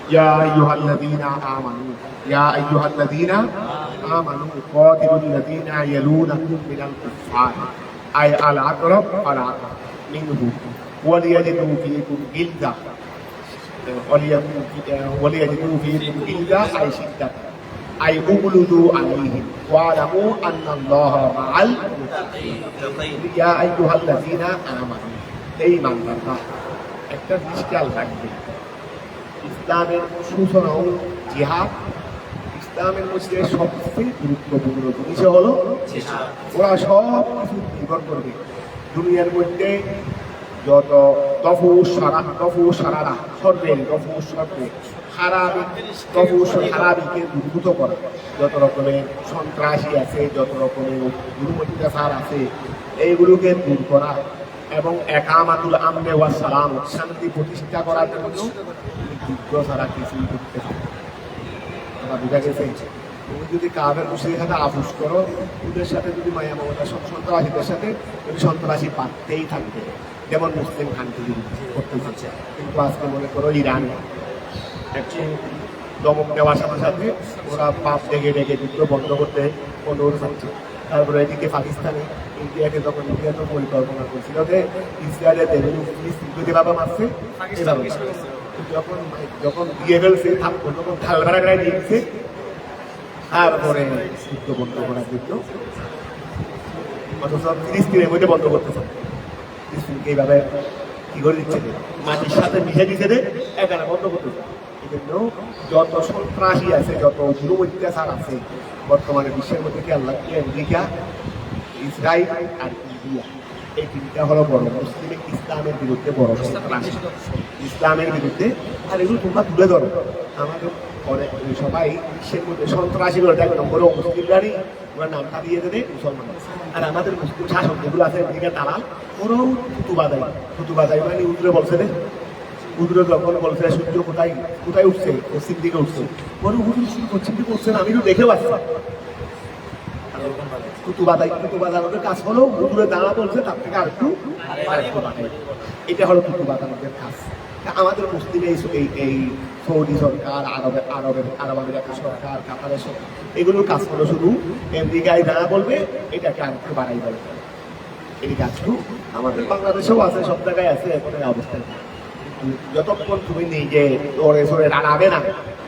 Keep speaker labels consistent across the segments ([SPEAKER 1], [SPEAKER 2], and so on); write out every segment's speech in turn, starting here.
[SPEAKER 1] يا أيها الذين آمنوا قاتلوا الذين يلونكم من الكفار أي الأقرب فالأقرب منه وليجدوا فيكم غلظة أي شدة أي اغلظوا عليهم واعلموا أن الله مع المتقين يا أيها الذين آمنوا এই মানবাররা একটা জিনিস খেয়াল রাখবে, ইসলামের সূচনা ও জিহাদ। ইসলামের মধ্যে সবচেয়ে গুরুত্বপূর্ণ জিনিস হলো জিহাদ। ওরা সব কিছু নির্ভর করবে দুনিয়ার মধ্যে যত হারাবিকে উদ্ভূত করা, যত রকমের সন্ত্রাসী আছে, যত রকমের দুর্মত্যাচার আছে, এইগুলোকে দূর করা এবং একামাতুল আমনে ওয়া সালাম শান্তি প্রতিষ্ঠা করার জন্য যুদ্ধ ছাড়া কিছুই করতে পারে। বুঝা গেছে? তুমি যদি কাবের মুশরিকের সাথে আপোষ করো, ওদের সাথে যদি মায়া মমতা সব সন্ত্রাসীদের সাথে যদি সন্ত্রাসী পাততেই থাকবে, যেমন মুসলিম খানকে যদি করতে চাচ্ছে। কিন্তু আজকে মনে করো ইরান একটু দমক দেওয়ার সাথে সাথে ওরা পাপ ডেকে ডেকে যুদ্ধ বন্ধ করতে অনুরোধ করছে। তারপরে এদিকে পাকিস্তানে ইন্ডিয়াকে যখন ইন্ডিয়া তো পরিকল্পনা করছিল যে ইসরায়েলের যেভাবে মারছে এভাবে যখন যখন দিয়ে ফেলছে তখন খালবাড়া গায়ে দিয়েছে, তারপরে যুদ্ধ বন্ধ করার যুদ্ধ অথচ ফিলিস্তিনের মধ্যে বন্ধ করতেছে। ফিলিস্তিনকে এইভাবে কি করে দিচ্ছে, মাটির সাথে মিশে দিচ্ছে যে এখানে বন্ধ করতেছে। এই জন্য যত সন্ত্রাসী আছে, যত অত্যাচার আছে বর্তমানে বিশ্বের মধ্যে কি আল্লাহ আমেরিকা, ইসরায়েল আর ইন্ডিয়া, এই তিনটা হলো বড় মুসলিম ইসলামের বিরুদ্ধে বড় সন্ত্রাসী, ইসলামের বিরুদ্ধে। আর এগুলো তোমরা তুলে ধরো। আমাদের অনেক সবাই বিশ্বের মধ্যে সন্ত্রাসী বলে দেখো নম্বর মুসলিমরারই ওরা নামটা দিয়ে দেবে মুসলমান। আর আমাদের মুসলিম শাসক যেগুলো আছে আমেরিকার দালাল, ওরাও ফুতুবাজাই মানে উদ্রে বলছে রে, উদ্রে যখন বলছে সূর্য কোথায় কোথায় উঠছে, পশ্চিম দিকে উঠছে, ওরা পশ্চিম দিকে উঠছে না, আমি তো দেখেও আসছি। কুতুবাদানোর কাজ হলো উদূরে দাঁড়া বলছে তার থেকে আরেকটু এটা হলো কুতুবাদানোর কাজ। আমাদের মুসলিম এই সৌদি সরকার, আরব আমিরাতের সরকার, কাতারের সরকার, এগুলোর কাজ হলো শুধু আমেরিকায় দাঁড়া বলবে, এটাকে আরেকটু বাড়াই বলবে। এই কাজটু আমাদের বাংলাদেশেও আছে, সব জায়গায় আছে এখন এই অবস্থায়। যতক্ষণ তুমি নিজে ওরে সরে দাঁড়াবে না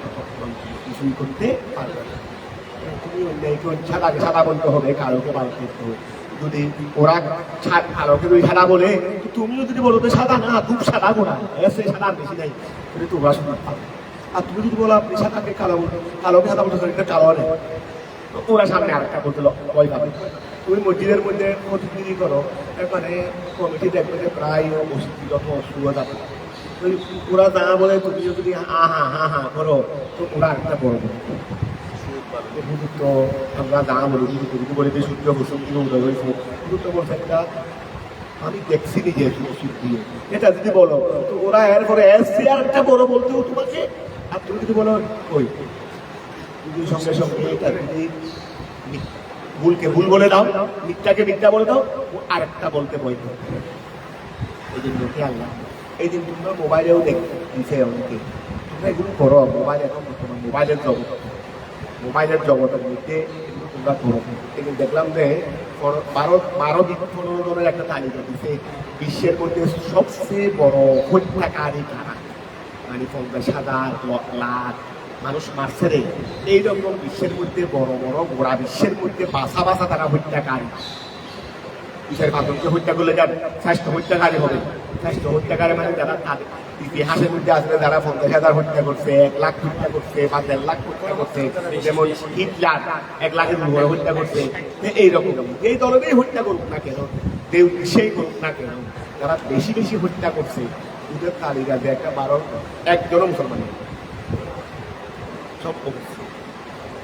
[SPEAKER 1] ততক্ষণ কিছুই করতে পারবে না। তুমি অন্যায়কে সাদা বলতে হবে, কালোকে বাড়তে হবে। যদি ওরা কালোকে যদি সাদা বলে, তুমিও যদি বলো তো সাদা না, খুব সাদা গোড়া এসে সাদা বেশি নাই, তোমরা শুনতে পারবে। আর তুমি যদি বলো আপনি সাদাকে কালোকে সাদা বলতে এটা কালো নেই, ওরা সামনে আরেকটা বলতে ভয় পাবে। তুমি মসজিদের মধ্যে প্রতিনিধি করো, মানে কমিটি দেখবে যে প্রায় মসজিদ যত অসুবিধা যাবে, ওরা যা বলে তুমি যদি হা হা করো তো ওরা আরেকটা বড় তো আমরা যা বলি বলি যে সূর্য বসুন দিয়ে উদয় হয়েছে, তো বলছে একটা আমি দেখছি নিজে ওষুধ দিয়ে, এটা যদি বলো তো ওরা এরপরে এসছে আর একটা বড় বলতেও তোমাকে। আর তুমি যদি বলো ওই সঙ্গে সঙ্গে এটা যদি ভুলকে ভুল বলে দাও, মিথ্যাকে মিথ্যা বলে দাও, আরেকটা বলতে বই। এই জন্য খেয়াল রাখো। এই দিন তোমরা মোবাইলেও দেখছে অনেকে, তোমরা এগুলো করো। মোবাইল এখন বর্তমান মোবাইলের জগতের মধ্যে তোমরা করো। কিন্তু দেখলাম যে 12 জনের একটা তালিকা দিচ্ছে বিশ্বের মধ্যে সবচেয়ে বড় হত্যাকারী কারা, মানে 50,000 লাখ মানুষ মারছে রে। এইরকম বিশ্বের মধ্যে বড় বড় গোড়া বিশ্বের মধ্যে বাসা তারা হত্যাকারী। বিশ্বের মানুষকে হত্যা করলে যার স্বাস্থ্য হত্যাকারী হবে। স্বাস্থ্য হত্যাকারী মানে যারা তাদের ইতিহাসের মধ্যে আসলে যারা 50,000 হত্যা করছে, 1 লাখ হত্যা করছে, 1.5 লাখ হত্যা করছে, যেমন হিটলার 1 লাখের উপরে হত্যা করছে। এইরকম এই দলেরই হত্যা করুক না কেন, সেই করুক না কেন, যারা বেশি বেশি হত্যা করছে ওদের তালিকা যে একটা 1জনও মুসলমান সব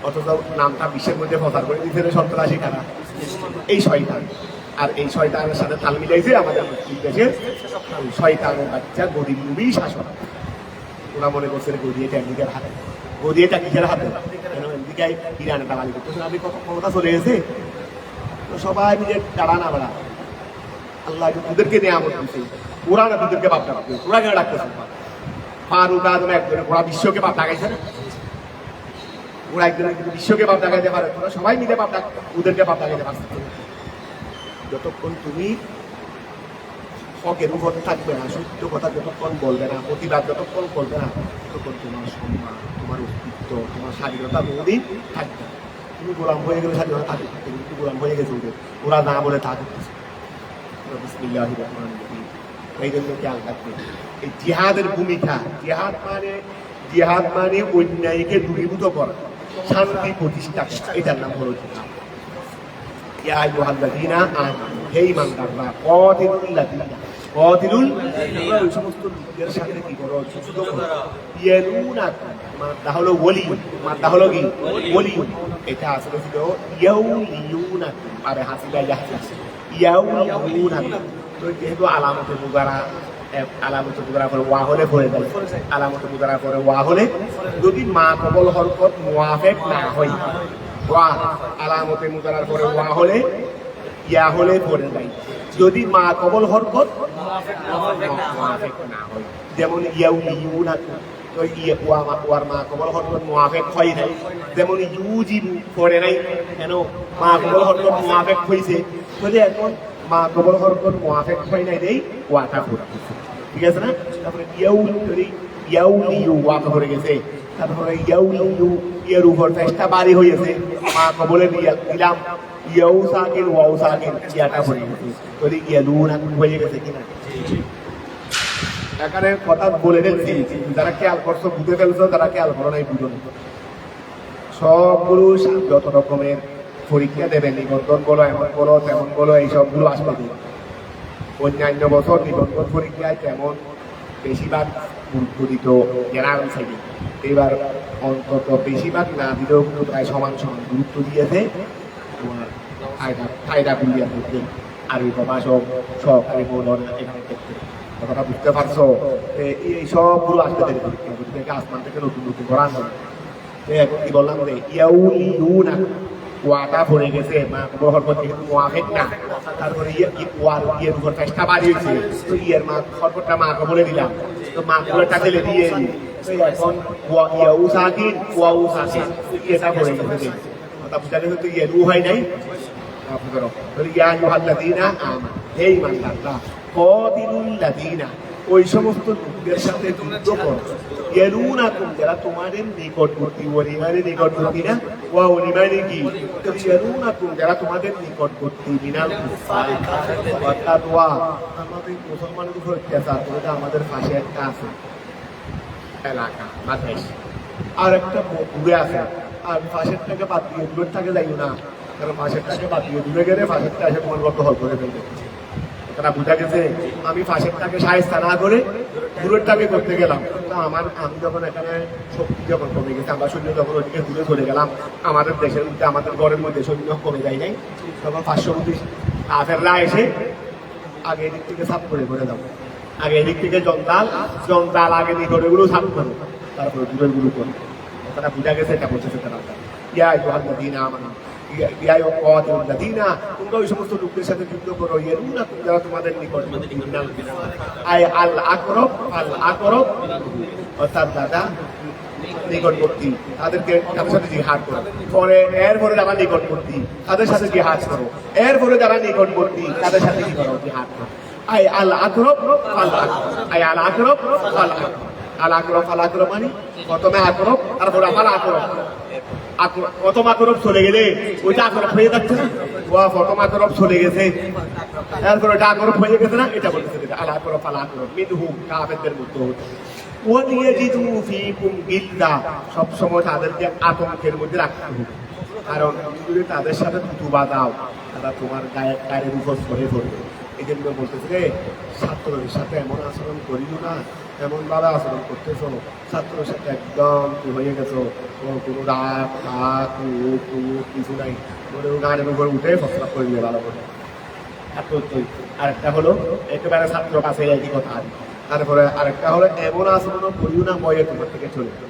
[SPEAKER 1] অথচ নামটা বিশ্বের মধ্যে প্রচার করে দিচ্ছে সন্ত্রাসী কারা, এই শয়তান। আর এই শয়তানের সাথে তাল মিলাইছে আমাদের মুসলিম দেশের শয়তানের বাচ্চা গরিব নবী শাসক। ওরা মনে করছে গদি এটা আমেরিকার হাতে, গদি এটা কিসের হাতে, আমেরিকায় ইরানে দালালি করতেছে। আপনি কত ক্ষমতা চলে গেছে, সবাই মিলে দাঁড়া না বেড়া, আল্লাহ ওদেরকে নেয়ামত দিচ্ছে। ওরা না তোদেরকে বাপ ডাকবে, ওরা কেন ডাকতেছে? ফারুক আজম একজনে ওরা বিশ্বকে বাপ ডাকাইছে না? ওরা একজনে বিশ্বকে বাপ ডাকাইতে পারে, তোরা সবাই মিলে বাপ ডাক ওদেরকে বাপ ডাকাইতে পারছে। যতক্ষণ তুমি হকের উপর থাকবে না, সত্য কথা যতক্ষণ বলবে না, প্রতিবাদ যতক্ষণ করবে না, ততক্ষণ তোমার সম্মান, তোমার অস্তিত্ব, তোমার স্বাধীনতা কোনোদিন থাকবে। তুমি গোলাম হয়ে গেলে স্বাধীনতা থাকবে, কিন্তু গোলাম হয়ে গেছে ওদের, ওরা না বলে তা করতেছে। বিসমিল্লাহির রহমানির রহিম। এই জন্য খেয়াল রাখবে এই জিহাদের ভূমিকা। জিহাদ মানে অন্যায়কে দূরীভূত করা, শান্তি প্রতিষ্ঠা করা, এটার নাম হলো জিহাদ। ইয়া আইয়ুহাল্লাযীনা আমানু, হে ঈমানদাররা, কাতিলুল ওই সমস্ত লোকদের সাথে কি করো? যুদ্ধ করো। ইয়ালুনাকুম, মাদ্দা হলো ওলি, মাদ্দা হলো কি? ওলি। এটা আসলে ছিল ইয়াউলিউনাকুম, আরে হাসিবা ইয়াহসাস, ইয়াউলিউনাকুম। তো যেহেতু আলামতে মুজারা করে ওয়া হলে ভরে যায়, আলামতে মুজারা করে ওয়া হলে যদি মা কবল হরকত মুওয়াফিক না হয়, ওয়া আলামতে মুজারার পরে ওয়া হলে ইয়া হলে ভরে যায়। যদি মা কবল হরকত মুওয়াফিক না হয়, যেমন ইয়াউলিউনাকুম, তো ওয়ার মা কবল হরকত মুওয়াফিক হয় নাই, যেমন ইউজিবু পড়ে নাই, কেন? মা কবল হরকত মুওয়াফিক হইছে, তাহলে এখন মা কবল হরকত মুওয়াফিক হয় নাই দেই ওয়াটা পড়ে গেছে, ঠিক আছে না? তারপরে ইয়াউলিউ ওয়াটা পড়ে গেছে, তারপরে ইয়াউলিউ এর উপর ফেসটা বাড়ি হয়েছে, মা কবলে দিলাম ইয়াউ সাকিন ওয়াউ সাকিন, ইয়াটা পড়ে গেছে, তাহলে ইয়ালুনা হয়ে গেছে কিনা? এখানে কথা বলে ফেলছি, যারা খেয়াল করছো বুঝে ফেলছো, যারা খেয়াল করো নাই বুঝো না। সবগুলো যত রকমের পরীক্ষা দেবে, নিবন্ধন বলো, এমন বলো, তেমন বলো, এই সবগুলো আসবে। অন্যান্য বছর নিবন্ধন পরীক্ষায় তেমন বেশিরভাগ গুরুত্ব দিত জেনারেল সাইডে, এবার অন্তত বেশিরভাগ না দিলেও কিন্তু প্রায় সমান সমান গুরুত্ব দিয়েছে তোমার কায়দা কুলিয়া করতে, আরবি প্রভাষ হোক, সহকারী মৌলন এখানে করতে। কথাটা বুঝতে পারছো? এই সবগুলো আসতে দেরি পরীক্ষা, আসমান থেকে নতুন নতুন করান হবে। এখন কি বললাম যে ইয়াউলিউনা ওয়াটা পড়ে গেছে, মা হরকত যেহেতু মুওয়াফিক না, তারপরে ওয়ার ইয়ের উপর ফেসটা বাড়ি হয়েছে, তো ইয়ের মা হরকতটা মাকে বলে দিলাম, তো মা গুলোটা ঢেলে দিয়ে এখন ইয়াউ সাকিন ওয়াউ সাকিন, এটা পড়ে গেছে। কথা বুঝা গেছে? তো ইয়েলু হয় নাই। ইয়া আইয়ুহাল্লাযীনা আমানু, হে ঈমানদাররা, কাতিলুল লাযীনা, ওই সমস্ত লোকদের সাথে যুদ্ধ করো, ইয়ালুনাকুম, যারা তোমাদের নিকটবর্তী, ওলিমানের নিকটবর্তী না, ওয়া ওলিমানে কি? ইয়ালুনাকুম, যারা তোমাদের নিকটবর্তী, মিনাল কুফার, অর্থাৎ ওয়া আমাদের মুসলমানের উপর অত্যাচার করে, আমাদের পাশে একটা আছে এলাকা মাদ্রাস, আর একটা দূরে আছে, আর পাশেরটাকে বাদ দিয়ে দূরেরটাকে যাইও না, কারণ পাশেরটাকে বাদ দিয়ে দূরে গেলে পাশেরটা এসে তোমার গল্প হল করে ফেলবে। তারা বুঝা গেছে? আমি পাশেরটাকে সাহায্য না করে দূরেরটাকে করতে গেলাম, তো আমি যখন এখানে শক্তি যখন কমে গেছে, আমরা সৈন্য যখন ওদিকে দূরে চলে গেলাম, আমাদের দেশের মধ্যে, আমাদের ঘরের মধ্যে সৈন্য কমে যায় নাই, তখন 529 আফেররা এসে আগে এদিক থেকে সাফ করে দাও, আগে এদিক থেকে জঞ্জাল আগে নিকটেগুলো সাফ করো, তারপরে দূরের গুলো করো। তারা বুঝা গেছে, এটা বলতেছে তারা। ইয়া আইয়ুহাল্লাযীনা আমানু, তোমরা ওই সমস্ত লোকদের সাথে যুদ্ধ করো, যারা তোমাদের নিকট, আল আকরব অর্থাৎ দাদা নিকটবর্তী, তাদের সাথে জিহাদ করো। এরপরে যারা নিকটবর্তী তাদের সাথে জিহাদ করো, এরপরে যারা নিকটবর্তী তাদের সাথে কি করো? জিহাদ করো। আল আকরব মানে প্রথমে আকরব, তারপরে আবার আকরব। প্রথম আকরব চলে গেলে ওইটা আকরব হয়ে যাচ্ছে না, প্রথম আকরব চলে গেছে, এরপরে ওটা আকরব হয়ে গেছে না, এটা বলতেছে আল আকরব মিনহুম, কাফেরদের মধ্যে সবসময় তাদেরকে আতঙ্কের মধ্যে রাখতে হবে, কারণ যদি তাদের সাথে তুবা দাও, তারা তোমার গায়ের উপর সরে ধরবে। এই জন্য বলতেছে ছাত্রদের সাথে এমন আচরণ করিও না, এমন ভাবে আচরণ করতেছ, ছাত্রের সাথে একদম কি হয়ে গেছো, কোনো রাগ কিছু নাই, গানের উপর উঠে ফসলা করে নিয়ে ভালো করে। আরেকটা হলো একেবারে ছাত্র কাছে একই কথা। তারপরে আরেকটা হলো এমন আচরণ করিও না বয়ে তোমার থেকে চলে যাবে,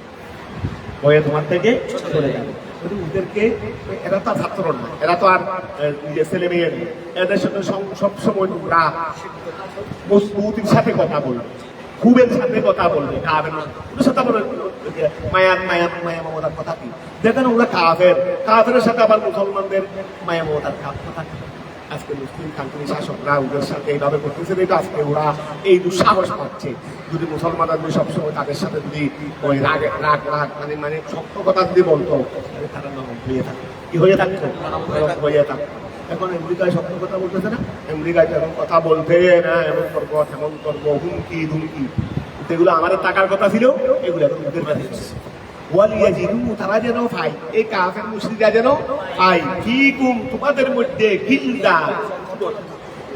[SPEAKER 1] বয়ে তোমার থেকে চলে যাবে। ওদেরকে, এরা তো ছাত্র না, এরা তো আর ছেলে মেয়ে, এদের সাথে সবসময় তোমরা মজবুতির সাথে কথা বলবে, খুবের সাথে কথা বলবে, কাফের সাথে বলে মায়া মমতার কথা কি দেখেন, ওরা কাফের সাথে আবার মুসলমানদের মায়া মমতার কথা কি? আজকে মুসলিম কান্ট্রি শাসকরা ওদের সাথে এইভাবে করতেছে, এটা আজকে ওরা এই দুঃসাহস পাচ্ছে। যদি মুসলমানরা যদি সবসময় তাদের সাথে যদি ওই রাগ মানে সত্য কথা যদি বলতো, তারা নরম হয়ে থাকতো, কি হয়ে থাকতো, নরম হয়ে থাকতো। এখন আমেরিকায় সত্য কথা বলতেছে না, আমেরিকায় এখন কথা বলতে না, এমন করবো তেমন করবো, হুমকি ধুমকি, যেগুলো আমাদের টাকার কথা ছিল এগুলো এখন ওদের কাছে। তারা যেন ভাই, এই কাফের মুশরিকরা যেন ভাই ফিকুম, তোমাদের মধ্যে গিল্লা,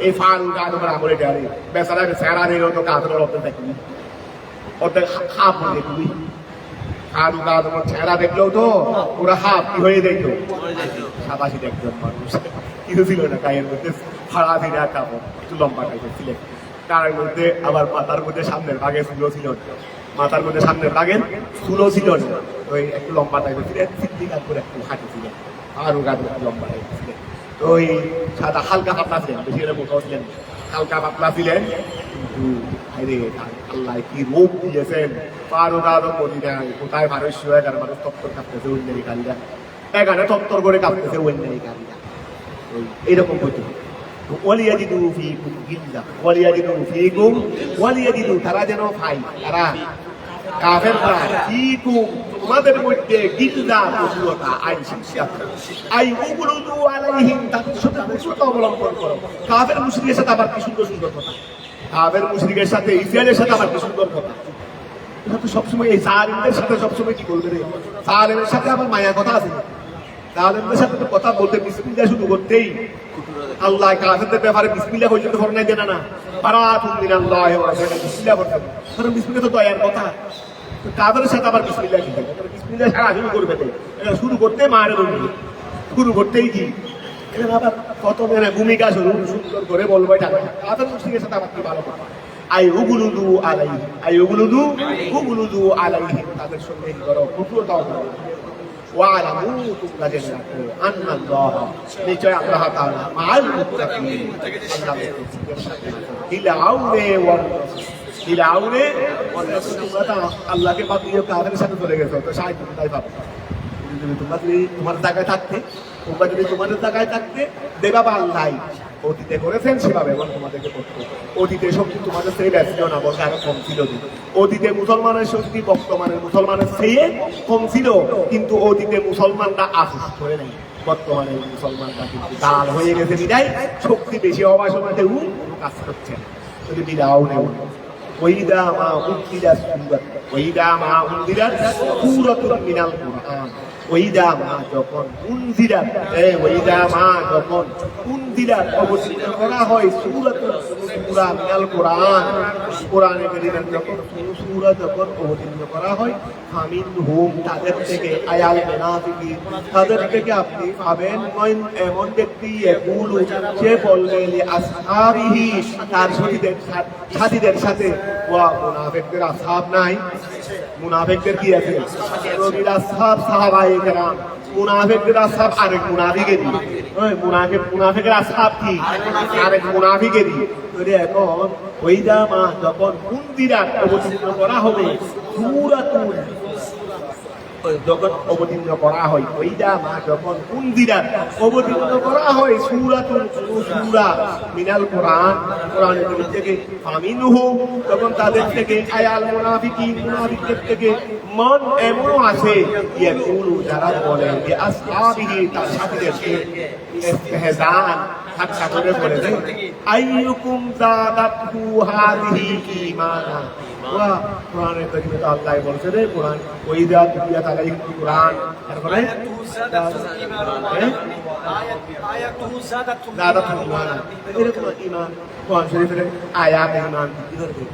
[SPEAKER 1] এই ফারুক আদমের আমলে ডারে বেচারা চেহারা দিল তো কাফের অর্ধেক দেখবি, অর্ধেক হাফ হয়ে দেখবি। ফারুক আদমের চেহারা দেখলেও তো ওরা হাফ কি হয়ে দেখলো, সাদাশি একজন মানুষ, কিছু ছিল না গায়ের মধ্যে, ফাড়া দিরা কাপড়, একটু লম্বা টাইপের ছিলেন। তার মধ্যে আবার মাথার মধ্যে সামনের ভাগে চুলো ছিল, মাথার মধ্যে সামনের ভাগের চুলো ছিল না, ওই একটু লম্বা টাইপের ছিলেন, সিদ্দিকার করে একটু হাঁটি ছিলেন, আরো গাড়ি লম্বা টাইপের ছিলেন। তো ওই সাদা হালকা পাতলা ছিলেন, বেশি মোটাও ছিলেন, হালকা পাতলা ছিলেন। কিন্তু আল্লাহ কি রূপ দিয়েছেন, ফারুক আদম মদিনায় কোথায় মানুষ হয়ে গেল, মানুষ তত্তর কাঁপতেছে অন্যায় গাড়িরা, এখানে তত্তর করে কাঁপতেছে অন্যায় গাড়িরা, এইরকম হইতে। ওয়ালিয়াজিদু ফীকুম গিল্লা, ওয়ালিয়াজিদু ফীকুম, ওয়ালিয়াজিদু তারা যেন ভাই, তারা কাফেররা ফীকুম তোমাদের মধ্যে গিল্লা কঠোরতা, আই উগলুদু আলাইহিম, তাদের সাথে কঠোরতা অবলম্বন করো। কাফের মুশরিকের সাথে আবার কি সুন্দর সুন্দর কথা, কাফের মুশরিকের সাথে ইসরায়েলের সাথে আবার কি সুন্দর কথা। এটা তো সবসময় এই জালিমদের সাথে সবসময় কি বলবে রে, জালিমের সাথে আবার মায়া কথা আছে, জালিমদের সাথে তো কথা বলতে বিসমিল্লাহ শুরু করতেই আল্লাহ কাফেরদের ব্যাপারে বিসমিল্লাহ পর্যন্ত ফরমাই দেন না, বারাতুম মিনাল্লাহি ওয়া রাসূলিহি, বিসমিল্লাহ বলতে, কারণ বিসমিল্লাহ তো দয়ার কথা। তো কাফেরের সাথে আবার বিসমিল্লাহ কি থাকে, বিসমিল্লাহ সারা শুরু করবে, এটা শুরু করতে মারে বলবে, শুরু করতেই কি এটা আবার কত মানে ভূমিকা শুরু সুন্দর করে বলবো, এটা কাফের মুশরিকের সাথে আবার কি ভালো কথা। আই উগলুদু আলাইহিম, আই উগলুদু আলাইহিম, তাদের সঙ্গে কি করো, কঠোরতা করো। ওয়ালামু, তোমরা জেনে রাখো, আন্নাল্লাহ, নিশ্চয় আল্লাহ তাআলা মাআল মুত্তাকিন, আল্লাহ মুত্তাকিদের সাথে। ফিরআউনে ওয়া তোমরা তো আল্লাহকে বাদ দিয়ে কাফেরের সাথে চলে গেছো, তো সাহায্য কোথায় পাবে? তোমরা যদি তোমার জায়গায় থাকতে, তোমরা যদি তোমাদের জায়গায় থাকতে, দেবা বা আল্লাহ অতীতে করেছেন সেভাবে এবং তোমাদেরকে করতো। অতীতে শক্তি তোমাদের সেই ব্যস্ত না, বলতে আরো কম ছিল। অতীতে মুসলমানের শক্তি বর্তমানের মুসলমানের চেয়ে কম ছিল, কিন্তু অতীতে মুসলমানরা আফসোস করে নেই, বর্তমানে মুসলমানরা কিন্তু দাল হয়ে গেছে, বিদায় শক্তি বেশি হওয়ার সময় কোনো কাজ করছে না। যদি বিদাও নেই ওয়াইদা মা উনজিলাত সূরাত, ওয়াইদা মা উনজিলাত সূরাতুন মিনাল কুরআন, ওয়াইদা মা যখন উনজিলাত, ওয়াইদা মা যখন উনজিলাত অবতীর্ণ করা হয়, সূরাতুন সূরা মিনাল কুরআন, কোরআনে কারীমের যখন সূরা যখন অবতীর্ণ করা হয়, ফামিনহুম তাদের থেকে, আয়াল মুনাফিকিন তাদের থেকে আপনি পাবেন এমন ব্যক্তি, ইয়াকুলু সে বলবে, লি আসহাবিহি তার সাথীদের সাথে, ওয়া মুনাফিকদের আসহাব নাই, মুনাফিকদের কি আছে, নবীর আসহাব সাহাবায়ে কেরাম, মুনাফিকদের আসহাব আরেক মুনাফিকেরই, মুনাফিকের আসহাব কি আরেক মুনাফিকেরই। এখন ওইদা মা যখন উনজিলাত অবতীর্ণ করা হবে, সূরাতুন যখন অবতীর্ণ করা হয়, ওইদা মা যখন উনজিলাত অবতীর্ণ করা হয়, সূরাতুন সূরা মিনাল কুরআন, কোরআনের থেকে, ফামিনহুম তখন তাদের থেকে, আয়াল মুনাফিকিন মুনাফিকদের থেকে, মান এমনও আছে, ইয়াকুলু যারা বলে, যে আসহাবিহি তার সাথীদেরকে, ইস্তেহজান ঠাট্টা করে বলে দেয়, আইয়ুকুম যাদাতহু হাযিহি ঈমানা। কোরআনের কারিমে তো আল্লাহ বলছে রে, কোরআন ওইদা তুলিয়াত আলাইহিম কুরআন, তারপরে আয়াতুহু যাদাতহু ঈমানা, এরকম ঈমান কোরআন শরীফের আয়াত ঈমান কি করবে,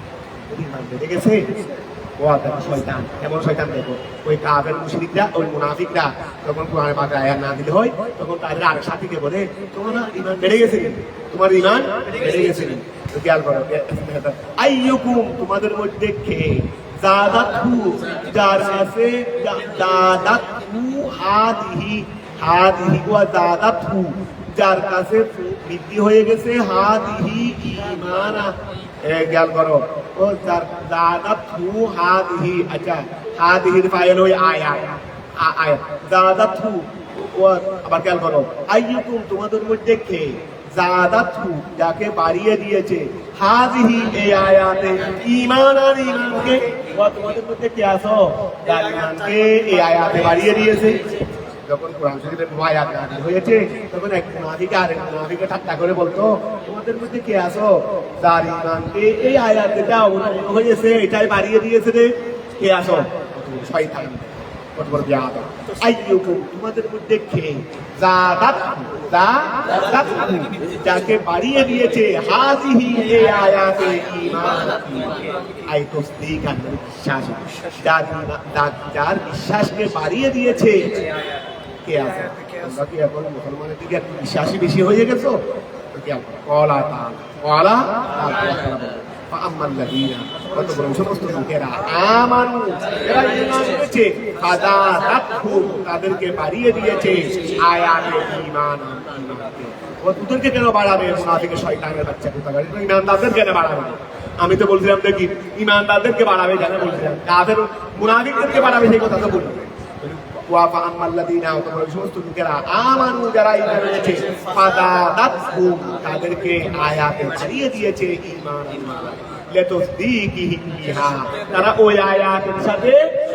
[SPEAKER 1] ঈমান বেড়ে গেছে। ও দেখো শয়তান, এমন শয়তান দেখো, ওই কাফের মুশরিকরা, ওই মুনাফিকরা যখন কোরআনের পাকে আয়াত না দিলে হয়, তখন তাদের আরেক সাথীকে বলে, তোমার ঈমান বেড়ে গেছে, তোমার ঈমান বেড়ে গেছে। খেয়াল করো, আইয়ুকুম তোমাদের মধ্যে কে, যাদাতহু যার আছে, যাদাতহু হাদিহি, হাদিহি ওয়া যাদাতহু যার কাছে বৃদ্ধি হয়ে গেছে, হাদিহি ঈমানা জ্ঞান করো ও জাদাত হু হাদিহি, আচ্ছা হাদিহির ফাইল ওই আয়াত আয়াত জাদাত হু, ও আবার খেয়াল করো আইয়ুকুম তোমাদের মধ্যে কে জাদাত হু যাকে বাড়িয়ে দিয়েছে হাদিহি এই আয়াতে ঈমান আর ঈমানকে, ও তোমাদের মধ্যে কে আছো যার ঈমানকে এই আয়াতে বাড়িয়ে দিয়েছে। যখন কোরআন শরীফের আয়াত নাযিল হয়েছে তখন এক মুনাফিক আরেক মুনাফিককে ঠাট্টা করে বলতো তোমাদের মধ্যে কে আছো যার ঈমানকে এই আয়াতে যা অবতীর্ণ হয়েছে এটাই বাড়িয়ে দিয়েছে রে, কে আছো? শয়তান, কত বড় বিয়াদব। আইয়ুকুম তোমাদের মধ্যে কে জাদাত যাকে বাড়িয়ে দিয়েছে হাযিহি এই আয়াতে ঈমান, আই তাসদীকান বিশ্বাস, যার বিশ্বাসকে বাড়িয়ে দিয়েছে কে আছে? তোমরা কি এখন মুসলমানের দিকে একটু বিশ্বাসী বেশি হয়ে গেছো? কলা ফাআম্মাল্লাযীনা, কত বড় সমস্ত লোকেরা আমানু এরা ঈমান এনেছে ফাযাদাতহুম তাদেরকে বাড়িয়ে দিয়েছে আয়াতে ঈমান। ওদেরকে কেন বাড়াবে? মুনাফিকের শয়তানের বাচ্চা কোথাকার, ঈমানদারদের কেন বাড়াবে? আমি তো বলছিলাম দেখি ঈমানদারদেরকে বাড়াবে কেন বলছিলাম, কাফের মুনাফিকদেরকে বাড়াবে সেই কথা তো বলি। সমস্ত লোকেরা আমানু যারা ঈমান এনেছে ফাযাদাতহুম তাদেরকে আয়াতে বাড়িয়ে দিয়েছে ঈমান। তারা ওই আয়াতের সাথে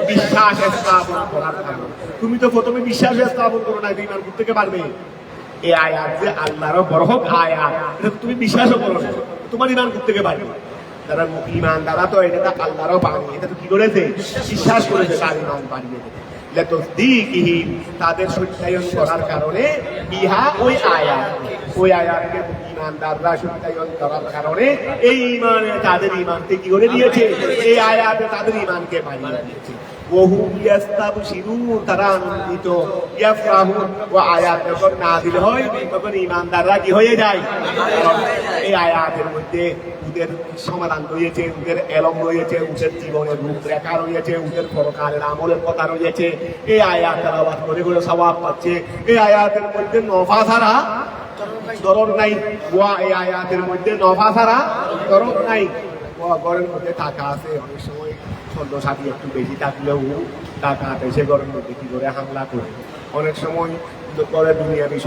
[SPEAKER 1] বিশ্বাস স্থাপন করার কারণে, তুমি তো প্রথমে বিশ্বাস স্থাপন করো না, ঈমান থেকে পারবে? এই আয়াত যে আল্লাহর বড় আয়াত, তুমি বিশ্বাসও করো না, তোমার ঈমান থেকে পারবে? তারা ঈমান দ্বারা তো এটা আল্লাহরও বাড়বে, এটা তো কি করেছে? বিশ্বাস করেছে, তার ঈমান বাড়িয়ে দেবে। তাদের সত্যায়ন করার কারণে ইহা ওই আয়াতকে ঈমানদাররা সত্যায়ন করার কারণে এই ঈমানে তাদের ঈমানকে কি করে দিয়েছে? এই আয়াতে তাদের ঈমানকে বাড়িয়ে দিয়েছে। ওহুম ইয়াস্তাবশিরুন তারা আনন্দিত, ইয়াফরাহুন ও আয়াত যখন নাযিল হয় তখন ঈমানদাররা কি হয়ে যায়? এই আয়াতের মধ্যে ওদের সমাধান রয়েছে, ওদের এলম রয়েছে, ওদের জীবনের রূপরেখা রয়েছে, ওদের পরকালের আমলের কথা রয়েছে। এই আয়াত তেলাওয়াত করে করে সওয়াব পাচ্ছে। এই আয়াতের মধ্যে নফা ছাড়া দরদ নাই, ওয়া এই আয়াতের মধ্যে নফা ছাড়া দরদ নাই। ঘরের মধ্যে টাকা আছে, অনেক সময় ছন্দ সাথী একটু বেশি থাকলেও টাকা এসে ঘরের মধ্যে কি করে হামলা করে, অনেক সময় করে দুনিয়াবি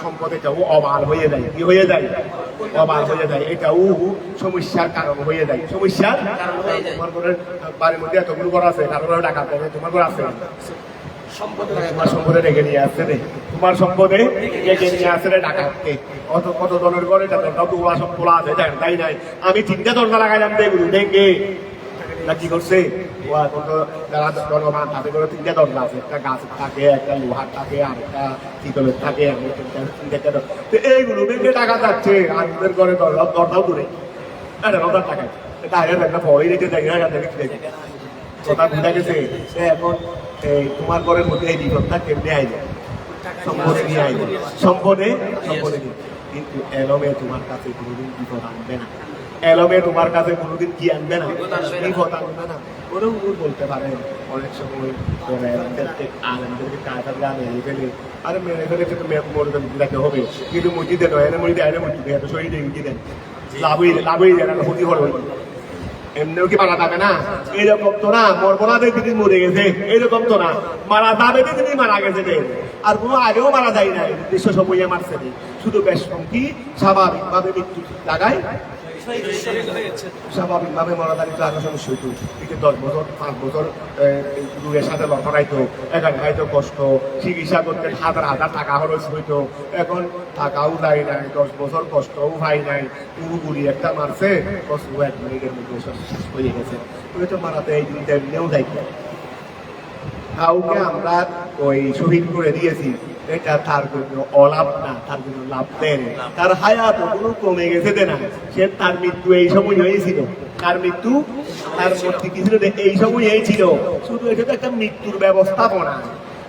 [SPEAKER 1] সম্পদ এটাও অবাল হয়ে যায়। কি হয়ে যায়? অবাল হয়ে যায়। এটাও সমস্যার কারণ হয়ে যায়। সমস্যার তোমার ঘরের বাড়ির মধ্যে এতগুলো ঘর আছে, কারোর টাকা দেবে, তোমার ঘর আছে, তোমার সম্পদে রেখে নিয়ে আসছে রে, তোমার সম্পদে রেখে নিয়ে আসছে রে ডাকাতকে। কত জনের ঘরে দরজা সব খোলা আছে, তাই নাই? আমি তিনটা দরজা লাগাইলাম এগুলো দেখে কি করছে? যারা জনগণ তাদের ঘরে তিনটা দরজা আছে, একটা গাছ থাকে, একটা লোহার থাকে, আর একটা পিতলের থাকে। তো এইগুলো ভেঙে টাকা যাচ্ছে, আর ওদের ঘরে দরজাও করে দরজার টাকা একটা পরে রেখে যায়, কথা বুঝা গেছে। এখন তোমার ঘরের মধ্যে এই বিপদটা কেমনে আইবে? সম্পদে নিয়ে আইবে, সম্পদে কিন্তু এলমে তোমার কাছে কোনোদিন বিপদ আনবে না। এলমে তোমার কাছে কোনোদিন কি আনবে না? বিপদ আনবে না। ওরাও বলতে পারেন অনেক সময় আলেমদেরকে কাজা মেরে ফেলে, আরে মেরে ফেলে তো মরে দিতে হবে, কিন্তু মসজিদে নয়, এনে মসজিদে আইনে মসজিদে এত শহীদে কি দেন, লাভই দেন, ক্ষতি হল। এমনিও কি মারা যাবে না? এরকম তো না মরবো না দিদি মরে গেছে, এরকম তো না মারা যাবে দিদি মারা গেছে। আর কোনো আগেও মারা যায় না, নির্দিষ্ট সময়ে মারছে, শুধু বেশ কি স্বাভাবিকভাবে মৃত্যু লাগায়, স্বাভাবিকভাবে মারা দাঁড়িয়ে আগে সমস্যা হইতো। 10 বছর 5 বছর রোগের সাথে লড়াইতো, এখানে হয়তো কষ্ট, চিকিৎসা করতে হাজার হাজার টাকা খরচ হইতো। এখন টাকাও দেয় নাই, 10 বছর কষ্টও ভাই নাই, গুলি একটা মারছে, কষ্ট 1 মিনিটের মধ্যে শেষ হয়ে গেছে। হয়তো মারাতে এই দিনটা এমনিও দায়িত্ব। কাউকে আমরা ওই শহীদ করে দিয়েছি, এটা তার জন্য অলাভ না, তার জন্য লাভ দেন। তার হায়াত কোনো কমে গেছে না, সে তার মৃত্যু এই সময় হয়েছিল, তার মৃত্যু তার মূর্তি কি ছিল এই সময় হয়েছিল। শুধু এটা তো একটা মৃত্যুর ব্যবস্থাপনা।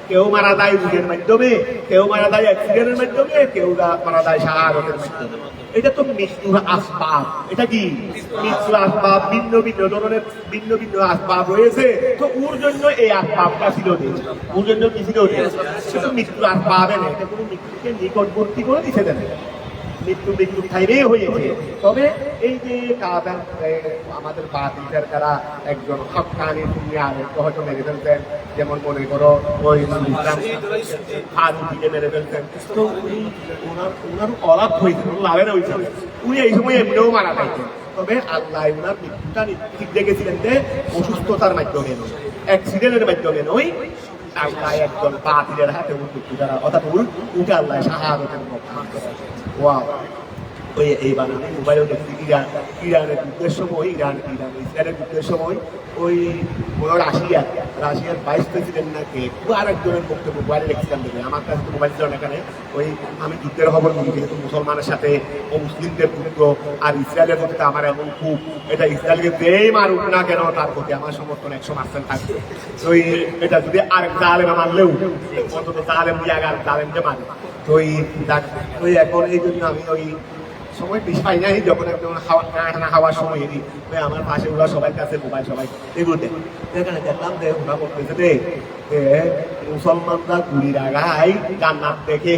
[SPEAKER 1] কেউ মারা যায় রোগের মাধ্যমে, কেউ মারা যায় অ্যাক্সিডেন্টের মাধ্যমে, কেউ মারা যায় শাহাদাতের মাধ্যমে। এটা তো মৃত্যুর আসবাব। এটা কি মৃত্যুর আসবাব? ভিন্ন ভিন্ন ধরনের ভিন্ন ভিন্ন আসবাব রয়েছে। তো ওর জন্য এই আসবাবটা ছিল, ওর জন্য কি ছিল? সেটা মৃত্যুর আসবাবে নেই, এটা কোনো মৃত্যুকে নিকটবর্তী করে দিতে দেয়। মৃত্যুর টাইমেই হয়েছে। তবে এই যে আমাদের বাতিলের দ্বারা একজন হক্কানি তুমি আরেকটা হয়তো মেরে ফেলতেন, যেমন মনে করো ওই ফারুকিকে মেরে ফেলতেন, তো ওনার অলাপ হয়েছে, লাভের হয়েছে, উনি এই সময় এমনিও মারা যাইতেন। তবে আল্লাহ ওনার মৃত্যুটা ঠিক দেখেছিলেন যে অসুস্থতার মাধ্যমে নয়, অ্যাক্সিডেন্টের মাধ্যমে নয়, আল্লাহ একজন বাতিলের হাতে মৃত্যু দ্বারা, অর্থাৎ উঠে আল্লাহ শাহাদাতের ওয়াও। ওই এইবার আমি মোবাইলেও দেখছি ইরানের যুদ্ধের সময়, ইসরায়েলের যুদ্ধের সময় ওই কোনো রাশিয়ার 22 প্রেসিডেন্ট নাকি আর একজনের বক্তব্য মোবাইলে দেখছিলাম দেবে, আমার কাছে তো মোবাইল ছিল না, এখানে ওই আমি যুদ্ধের খবর বলি, যেহেতু মুসলমানের সাথে ও মুসলিমদের যুদ্ধ আর ইসরায়েলের প্রতি আমার এমন খুব, এটা ইসরায়েলকে যেই মারুক না কেন তার প্রতি আমার সমর্থন 100% থাকবে। ওই এটা যদি আরেক জালেম মারলেও অন্তত জালেম দিয়ে আগে আর জালেমকে মারে, তো ওই এখন এই জন্য আমি ওই সময় বেশি পাই নাই, যখন একদম খাওয়ার সময় এরি আমার পাশে ওরা সবার কাছে মোবাইল সবাই এগুলো এখানে দেখলাম যে ওরা বলতেছে মুসলমানরা গুলি লাগায় জান্নাত দেখে,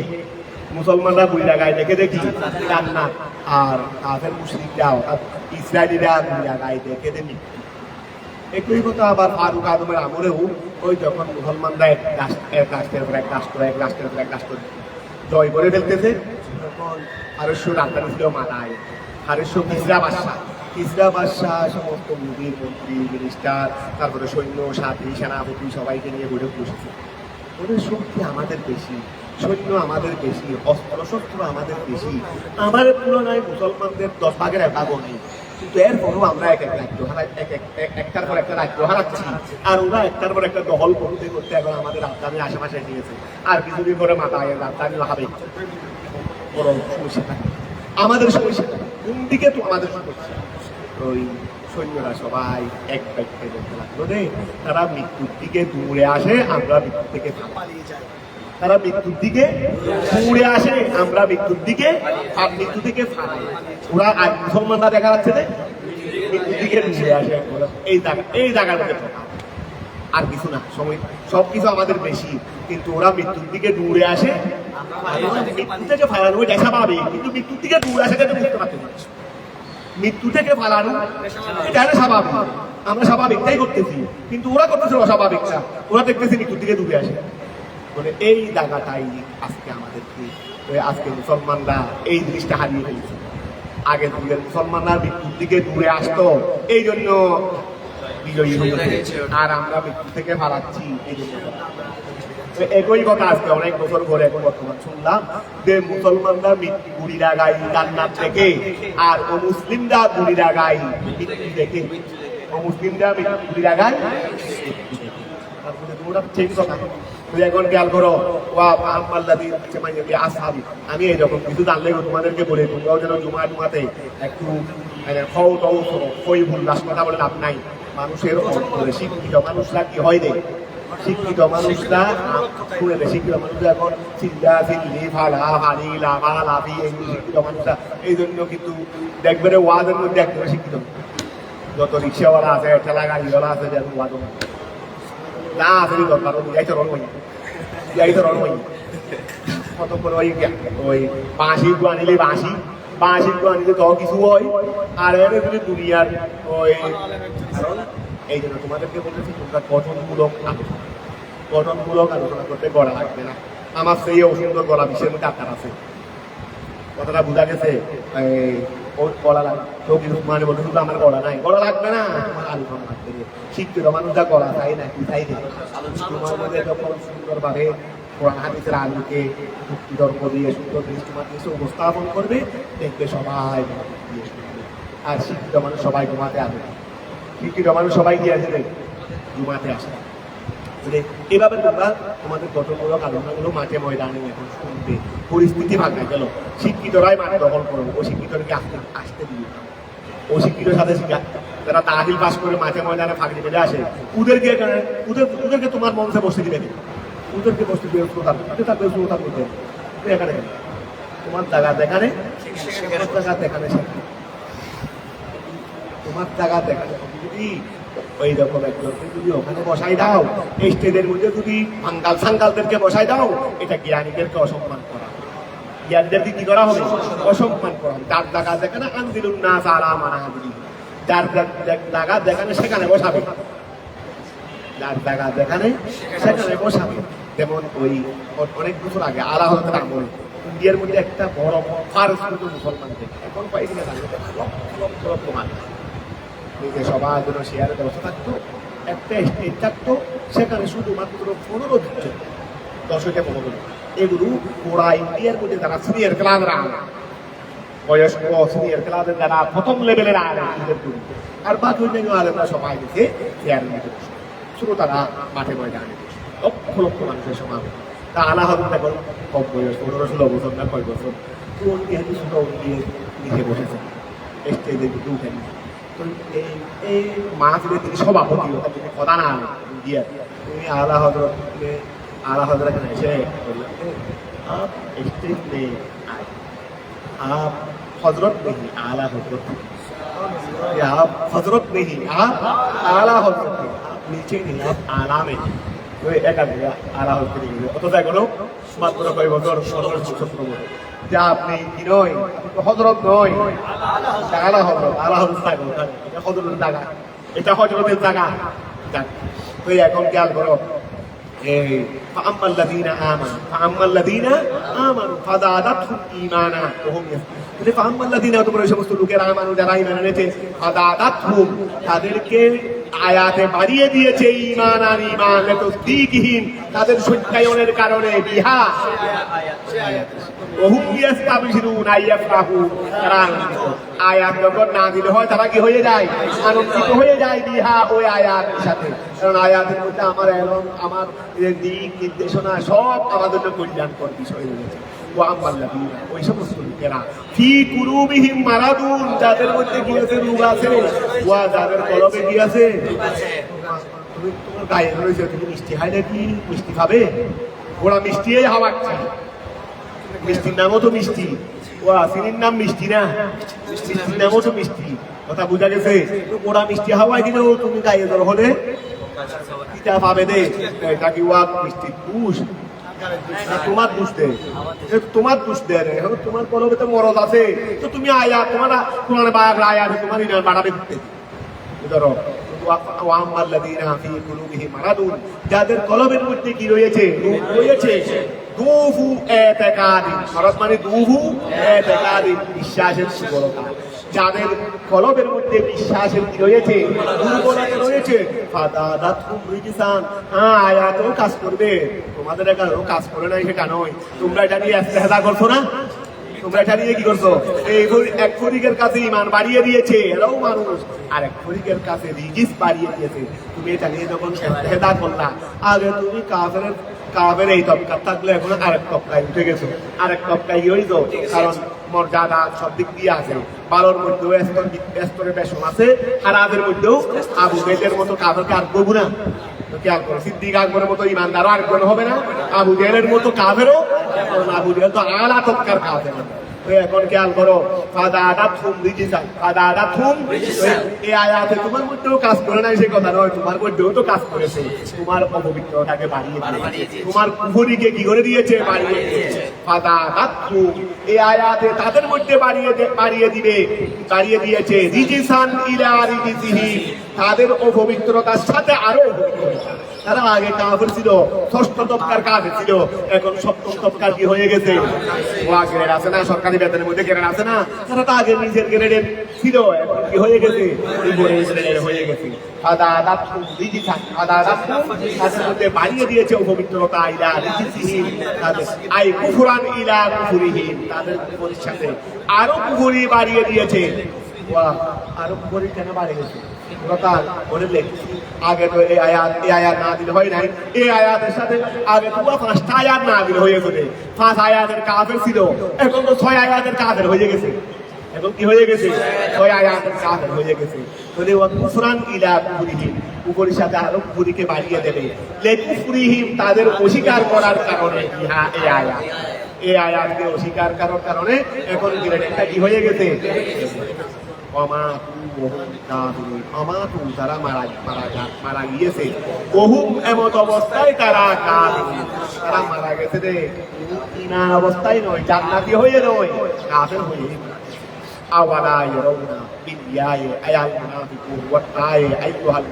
[SPEAKER 1] মুসলমানরা গুলি লাগায় দেখে দেখি জান্নাত, আর কাফের মুশরিকরা ইসরায়েলিরা গুলি লাগায় দেখে দেখি। একই কথা আবার ফারুক আদমের আমলেও ওই যখন মুসলমানরা এক রাষ্ট্রের পর এক রাষ্ট্র জয় করে ফেলতেছে, তখন ফারস্য রাজধানী ছিল মালায়, ফারস্য কিসরা বাদশাহ সমস্ত মুদির মন্ত্রী মিনিস্টার, তারপরে সৈন্য সাথী সেনাপতি সবাইকে নিয়ে ঘুরে বসেছে। ওদের শক্তি আমাদের বেশি, সৈন্য আমাদের বেশি, অস্ত্র শস্ত্র আমাদের বেশি, আমাদের তুলনায় মুসলমানদের 10 ভাগের 1 ভাগও নেই, কিন্তু এরপরও আমরা একটার পর একটা রাজ্য হারাচ্ছি, আর ওরা একটার পর একটা দখল করতে করতে এখন আমাদের রাজধানীর আশেপাশে এসে গেছে, আর কিছুদিন পরে মাথায় রাজধানী হবে। বড় সমস্যা থাকে আমাদের, সমস্যা কোন দিকে তো আমাদের সমস্যা। ওই সৈন্যরা সবাই এক ব্যক্তি বলতে লাগলো রে, তারা মৃত্যুর দিকে দৌড়ে আসে, আমরা মৃত্যুর থেকে পালিয়ে যাই, তারা মৃত্যুর দিকে দৌড়ে আসে, আমরা মৃত্যুর দিকে মৃত্যু থেকে ফালাই। ওরা আর মুসলমানরা দেখা যাচ্ছে যে মৃত্যুর দিকে দৌড়ে আসে, এই জায়গার মধ্যে আর কিছু না, সময় সবকিছু আমাদের বেশি, কিন্তু ওরা মৃত্যুর দিকে দৌড়ে আসে, মৃত্যু থেকে ফালানো দেখা পাবে, কিন্তু মৃত্যুর দিকে দৌড়ে আসে যেটা বুঝতে পারতে পারছি, মৃত্যু থেকে ফালানো এটা স্বাভাবিক, আমরা স্বাভাবিকটাই করতেছি, কিন্তু ওরা করতেছে অস্বাভাবিকটা, ওরা দেখতেছে মৃত্যুর দিকে দৌড়ে আসে। মানে এই জায়গাটাই আজকে আমাদেরকে, আজকে মুসলমানরা এই জিনিসটা হারিয়ে ফেলেছে। আগে যুগের মুসলমানরা মৃত্যুর দিকে দূরে আসতো, এই জন্য বিজয়ী হয়েছে, আর আমরা মৃত্যু থেকে পালাচ্ছি এই জন্য। একই কথা আজকে অনেক বছর পরে এখন বর্তমান শুনলাম যে মুসলমানরা গুলি লাগাই জান্নাত থেকে, আর অমুসলিমরা গুলি লাগাই মৃত্যু দেখে, অমুসলিমরা গুলি লাগাই ঠিক কথা। তুই এখন খেয়াল করো, আমি এইরকম কিছু জানলে তোমাদেরকে বলে, তোমরাও যেন জুমাতে একটু ভুল কথা বলে লাভ নাই। মানুষের অন্তরে শিক্ষিত মানুষরা কি হয় রে, শিক্ষিত মানুষরা শুনে দেয়, শিক্ষিত মানুষরা এখন চিল্লা চিল্লি ফালা ফালি লাভা লাভি এগুলো শিক্ষিত মানুষরা, এই জন্য কিন্তু দেখবে ওয়াজের মধ্যে একদম শিক্ষিত, যত রিক্সাওয়ালা আছে ঠেলা গাড়িওয়ালা আছে যেমন ওয়াজ না আছে দরকার, যাইতে রনই কতক্ষণ ওই বাঁশি আনিলে বাঁশি আনিলে তো কিছু হয়, আর এর যদি দুনিয়ার ওই এই জন্য তোমাদেরকে বলতেছি তোমরা গঠনমূলক আলোচনা করতে গড়া লাগবে না। আমার সেই অসুন্দর গলা বিষয়ের মধ্যে আপনার আছে, কথাটা বোঝা গেছে। গলা লাগবে তো কিছু মানে বলতে শুধু আমার গলা নাই, গলা লাগবে না, তোমার আলোচনা লাগবে। শিক্ষিত মানুষ যা গলা চাই না কি চাই তোমার মধ্যে যখন সুন্দরভাবে কোরআন হাদিসের আলোকে যুক্তি তর্ক দিয়ে সুন্দর দৃষ্টিমান দিয়ে উপস্থাপন করবে, দেখবে সবাই আর শিক্ষিত মানুষ সবাই ঘুমাতে আসবে, শিক্ষিত মানুষ সবাই গিয়ে আসবে ঘুমাতে আসে। এভাবে তোমরা তোমাদের গঠনমূলক আলোচনাগুলো মাঠে ময়দানে এখন শুনবে, পরিস্থিতি ভাঙা গেল, শিক্ষিতরাই মাঠে দখল করবো, অশিক্ষিতকে আসতে দিবে, অশিক্ষিতের সাথে যারা তাহিল পাস করে মাঠে ময়দানে ফাঁকড়ি পেলে আসে, ওদেরকে তোমার মঞ্চে বসতে দিবে, ওদেরকে বসতে দিবে শ্রোতার মধ্যে, এখানে তোমার জায়গা দেখানে তোমার জায়গা দেখানে যদি ওই রকম একজনকে যদি ওখানে বসাই দাও, স্টেজের মধ্যে যদি সাঙ্গালদেরকে বসাই দাও, এটা জ্ঞানীদেরকে অসম্মান করা, ইয়াদেরকে কি করা হবে? অসম্মান করা হবে। যার জায়গা যেখানে আনদিলুন না সারা মানা দিলি, যার জায়গা যেখানে সেখানে বসাবে, যার জায়গা যেখানে সেখানে বসাবে। যেমন ওই অনেক বছর আগে আলা হজরতের আমলে ইন্ডিয়ার মধ্যে একটা বড় ফারস মুসলমানদের এখন কয়েকদিনে লক্ষ লক্ষ মানুষ সবার জন্য শেয়ারের ব্যবস্থা থাকতো, একটা স্টেজ থাকতো, সেখানে শুধুমাত্র 15 জন, 10 থেকে 15 জন। এগুলো পুরা ইন্ডিয়ার মধ্যে যারা সিনিয়র ক্লাবরা, বয়স্ক সিনিয়র ক্লাবের যারা প্রথম লেভেলের আলেমদের জন্য, আর বাকি অন্যান্য আলেমরা সবাই গেছে চেয়ারের মধ্যে বসে, শুধু তারা মাঠে ময়দানে লক্ষ লক্ষ মানুষের সমাবেশ। তা আলা হজরত এখন কম বয়স, 15-16 বছর না কয় বছর, তো নিচে বসেছেন, স্টেজে উঠেন। তো এই মাহফিলে তিনি সভাপতি, তিনি প্রধান ইন্ডিয়ার। তুমি আলা হজরত এখানে এসে आप स्टेज पे आए, आप हजरत नहीं आला हजरत, आप हजरत नहीं आप आला हजरत, आप नीचे नहीं आप आला में। একা আলা হজরত অথচ এখনো মাত্র কয় বছর, 17 বছর। যে আপনি কি নয়, হজরত নয়, আলা হজরত, আলা হজরত হজরতের জায়গা, এটা হজরতের জায়গা। তো এখন খেয়াল করো, فأما الذين آمنوا فزادتهم إيمانا وهم يستبشرون। فأما الذين তোমরা এই সমস্ত লোকেরা আমানু যারা ঈমান এনেছে, ফাদাদাতহুম তাদেরকে আয়াতে বাড়িয়ে দিয়েছে ঈমান আর ঈমান তাসদীকহীন তাদের সত্যায়নের কারণে বিহা ওহুম ইয়াস্তাবশিরুন আইয়াফরাহু, তারা আয়াত যখন নাযিল হয় তারা কি হয়ে যায়? আনন্দিত হয়ে যায় বিহা, ওই আয়াতের সাথে। কারণ আয়াতের মধ্যে আমার এলম, আমার দিক নির্দেশনা সব আমাদের জন্য কল্যাণকর বিষয় রয়েছে। ওই সমস্ত লোকেরা ফি কুলুবিহিম মারাদুন, যাদের মধ্যে কি আছে? রোগ আছে। ওয়া যাদের কলবে কি আছে? তুমি তোমার গায়ে রয়েছে, তুমি মিষ্টি খাই নাকি? মিষ্টি খাবে? ওরা মিষ্টি হাওয়াচ্ছে, মিষ্টির নামও তো মিষ্টি। ওরা চিনির নাম মিষ্টি না, মিষ্টির নামও তো মিষ্টি। কথা বুঝা গেছে? ওরা মিষ্টি হাওয়ায় দিলেও তুমি গায়ে জ্বর হলে কিতা পাবে দে, এটা কি ওয়া মিষ্টি পুষ? তোমার বুঝতে, তোমার বুঝতে এখন তোমার কলবে তো মরদ আছে, তো তুমি আয়া তোমার আয়া তোমার ইনার বাড়াবে ঘুরতে। ধরো যাদের কলবের মধ্যে কি রয়েছে? রয়েছে দুফু এতেকাদি, মানে দুফু এতেকাদি, বিশ্বাসের দুর্বলতা। যাদের কলবের মধ্যে বিশ্বাসের কি রয়েছে? দুর্বলতা রয়েছে। ফাদাদাতহুম রিজসান, আয়াতও কাজ করবে, তোমাদের একারও কাজ করে নাই সেটা নয়। তোমরা এটা নিয়ে ইস্তেহজা করছো না? তোমরা এটা নিয়ে কি করছো? এই এক ফরিকের কাছে ঈমান বাড়িয়ে দিয়েছে এরাও মানুষ, আর এক ফরিকের কাছে রিজিস বাড়িয়ে দিয়েছে। তুমি এটা নিয়ে যখন ইস্তেহজা করলা, আগে তুমি কাফের এই তবকা থাকলে এখন আরেক তবকায় উঠে গেছো, আরেক তবকায় হইছো। কারণ মর্যাদা সব দিক দিয়ে আছে, ভালোর মধ্যেও স্তরে বেশন আছে, খারাপের মধ্যেও আবু জেহেলের মতো কাফেরকে আর করবো না। খেয়াল করো, সিদ্দিক আকবরের মতো ইমানদারও আর কোনো হবে না, আবু জেহেলের মতো কাফেরও। আবু জেহেল তো আলা তবকার কাফের। এখন খেয়াল করো, ফাদাদাতহুম রিজসান, ফাদাদাতহুম, এই আয়াতে তোমার মধ্যেও কাজ করে নাই সে কথা নয়, তোমার মধ্যেও তো কাজ করেছে। তোমার অপবিত্রতাকে বাড়িয়ে দিয়েছে, তোমার কুফরিকে কি করে দিয়েছে? বাড়িয়ে দিয়েছে। ফাদাদাতহুম, এই আয়াতে তাদের মধ্যে বাড়িয়ে দিয়েছে রিজসান ইলা রিজসিহি, তাদের অপবিত্রতার সাথে আরো অপবিত্রতা। তারা আগে কাফের ছিল, ষষ্ঠ তবকার কাফের ছিল, এখন সপ্তম তবকার কি হয়ে গেছে? ওয়া গ্রেড আছে না, সরকারি বেতনের মধ্যে গ্রেড আছে না, তারা তো আগে নিজের গ্রেডে ছিল, এখন কি হয়ে গেছে? হয়ে গেছে। ফাদাদাতহুম রিজসান, ফাদাদাতহুম তাদের মধ্যে বাড়িয়ে দিয়েছে অপবিত্রতা ইলা রিজসিহিম, তাদের আই কুফরান ইলা কুফরিহিম, তাদের কুফরির সাথে আরো কুফরি বাড়িয়ে দিয়েছে। ওয়া আরো কুফরি কেন বাড়িয়ে গেছে? কথা বলে আগে তো এই আয়াত নাযিল হয় নাই, এই আয়াতের সাথে আগে তো 5টা আয়াত নাযিল হয়ে গেছে। 5 আয়াতের কাফের ছিল, এখন তো 6 আয়াতের কাফের হয়ে গেছে। এখন কি হয়ে গেছে? 6 আয়াতের কাফের হয়ে গেছে। তাহলে ওয়া কুফরান ইলা কুফরিহিম, কুফরির সাথে আরো কুফরিকে বাড়িয়ে দেবে। লে কুফরিহিম, তাদের অস্বীকার করার কারণে। হ্যাঁ, এই আয়াতকে অস্বীকার করার কারণে এখন গ্রেডটা কি হয়ে গেছে? ওমা তারা মারা গিয়েছে, ওহুম এমত অবস্থায় তারা কাফির, তারা মারা গেছে রে ঈমান অবস্থায় নয়, জান্নাতি হয়ে নয়, কাফের হয়ে। আওয়ালা ইয়ারাউনা বিল্লাহি আয়াল মুনাফিকুন ওয়া তায়ে আইয়ুহাল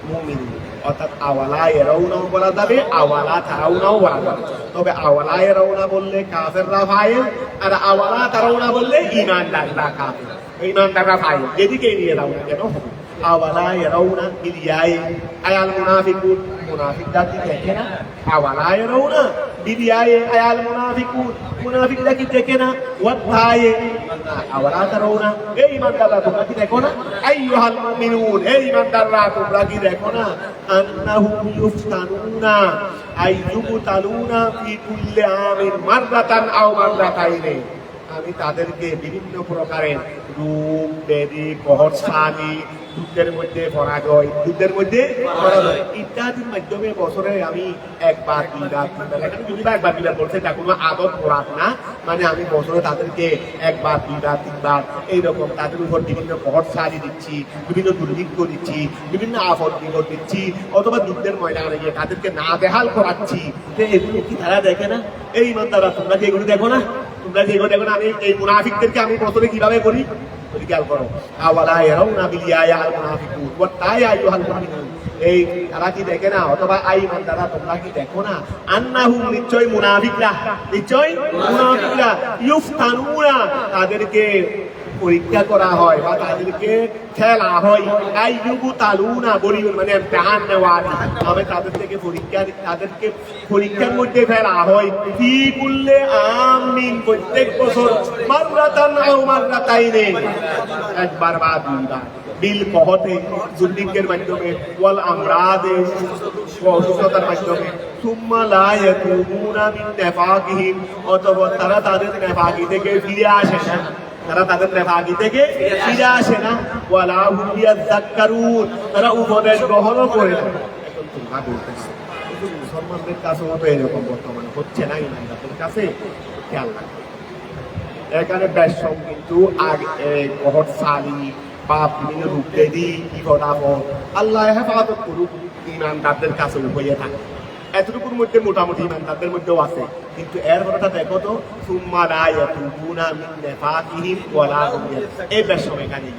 [SPEAKER 1] মুমিনুন, অর্থাৎ আওয়ালা ইয়ারাউনা বলা যাবে, আওয়ালা তারাউনাও বলা যাবে। তবে আওয়ালা ইয়ারাউনা বললে কাফেররা ফাইল, আর আওয়ালা তারাউনা বললে ঈমানদাররা কাফের, ঈমানদাররা ফাইল, যেদিকেই নিয়ে দাও না কেন হবে। আওয়ালা ইয়ারাউনা বিল্লাহি আয়াল মুনাফিকুন, মুনাফিকরা কি দেখে না? আওয়ালা ইয়ারাউনা বিল্লাহি আয়াল মুনাফিকুন, মুনাফিকরা কি দেখে না? ওয়া তায়ে আওয়ালা তারাউনা, এই ঈমানদাররা তোমরা কি দেখো না? আইয়ুহাল মুমিনুন, এই ঈমানদাররা তোমরা কি দেখো না? আন্নাহুম ইফতানুনা আইয়ুবতালুনা ফি কুল্লি আমিন মাররাতান আও মাররাতাইনি, আমি তাদেরকে বিভিন্ন প্রকারের রূপ, ব্যাধি, কহরসানি, যুদ্ধের মধ্যে পরাজয়, যুদ্ধের মধ্যে পরাজয় ইত্যাদির মাধ্যমে বছরে আমি একবার দুইবার তিনবার, এখানে যদি একবার দুইবার বলছে এটা কোনো আদত করাত না, মানে আমি বছরে তাদেরকে একবার দুইবার তিনবার এইরকম তাদের উপর বিভিন্ন কহরসানি দিচ্ছি, বিভিন্ন দুর্ভিক্ষ দিচ্ছি, বিভিন্ন আফত বিপদ দিচ্ছি, অথবা যুদ্ধের ময়দানে গিয়ে তাদেরকে না বেহাল করাচ্ছি। এগুলো কি তারা দেখে না? এই ইমানদাররা তোমরা কি এগুলো দেখো না? তোমরা যে এগুলো দেখো না? আমি এই মুনাফিকদেরকে আমি বছরে কিভাবে করি খেয়াল করো। আওয়ালা ইয়ারাউনা বিল্লাহি আল মুনাফিকুন ওয়া তায়া আইয়ুহাল মুমিনুন, এই তারা কি দেখে না? অথবা আই ইমানদাররা তোমরা কি দেখো না? আন্নাহুম নিশ্চয় মুনাফিকরা, নিশ্চয় মুনাফিকরা ইফতানুনা তাদেরকে পরীক্ষা করা হয় বা তাদেরকে খেলা হয়, আইয়ুবতালুনা বলিউন মানে ইমতিহান নেওয়া, তবে তাদের থেকে তাদেরকে পরীক্ষার মধ্যে ফেলা হয়। ফি কুল্লি আমিন, প্রত্যেক বছর, মাররাতান আও মাররাতাইনি, একবার বা দুইবার, বিল কহতে দুর্ভিক্ষের মাধ্যমে, ওয়াল আমরাদে অসুস্থতার মাধ্যমে, সুম্মা লা ইয়াতুবুনা মিন নিফাকিহিম, অতঃপর তারা তাদের নেফাকি থেকে ফিরে আসে না, তারা তাদের নেফাকি থেকে ফিরে আসে না, ওয়ালা হুম ইয়াযাক্কারুন, তারা উপদেশ গ্রহণও করে না। এখন তোমরা বলতেছো মুসলমানদের কাছে মতো এরকম বর্তমানে হচ্ছে না, ইমানদারদের কাছে খেয়াল রাখবে। এখানে বেশম কিন্তু আগে কহরসানি বা বিভিন্ন রূপ দেদি বিপদ আপদ আল্লাহ হেফাজত করুক, ইমানদারদের কাছে হয়ে থাকে। এতটুকুর মধ্যে মোটামুটি ইমানদারদের মধ্যেও আছে, কিন্তু এর কথাটা দেখো তো, সুম্মা লা ইয়াতুবুনা মিন নিফাকিহিম ওয়ালা হুম ইয়াহজানুন, এই বেশম এখানে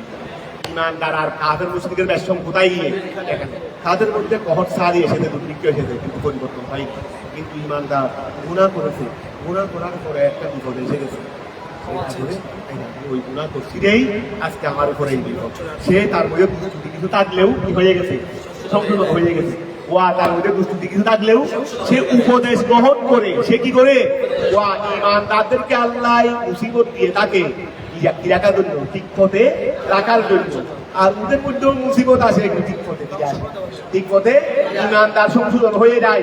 [SPEAKER 1] ইমানদার আর কাফের মুশরিকের বেশম কোথায় গিয়ে এখানে তাদের মধ্যে কহরসানি এসেছে, দুর্ভিক্ষ এসেছে, কিন্তু পরিবর্তন হয়নি। কিন্তু ইমানদার গুনাহ করেছে, গুনাহ করার পরে একটা বিপদ এসে গেছে, ওই গুনাহ করছিলেই আজকে আমার উপরে এই বিপদ। সে তার মধ্যে দুষ্টুটি কিছু থাকলেও কি হয়ে গেছে, সংশোধন হয়ে গেছে। ওয়া তার মধ্যে দুষ্টুটি কিছু থাকলেও সে উপদেশ গ্রহণ করে, সে কি করে, ওয়া ইমানদারদেরকে আল্লাহ মুসিবত দিয়ে তাকে কি রাখার জন্য, ঠিক পথে রাখার জন্য। আর ওদের মধ্যেও মুসিবত আসে, ঠিক পথে ফিরে আসে, ঠিক পথে ইমানদার সংশোধন হয়ে যায়,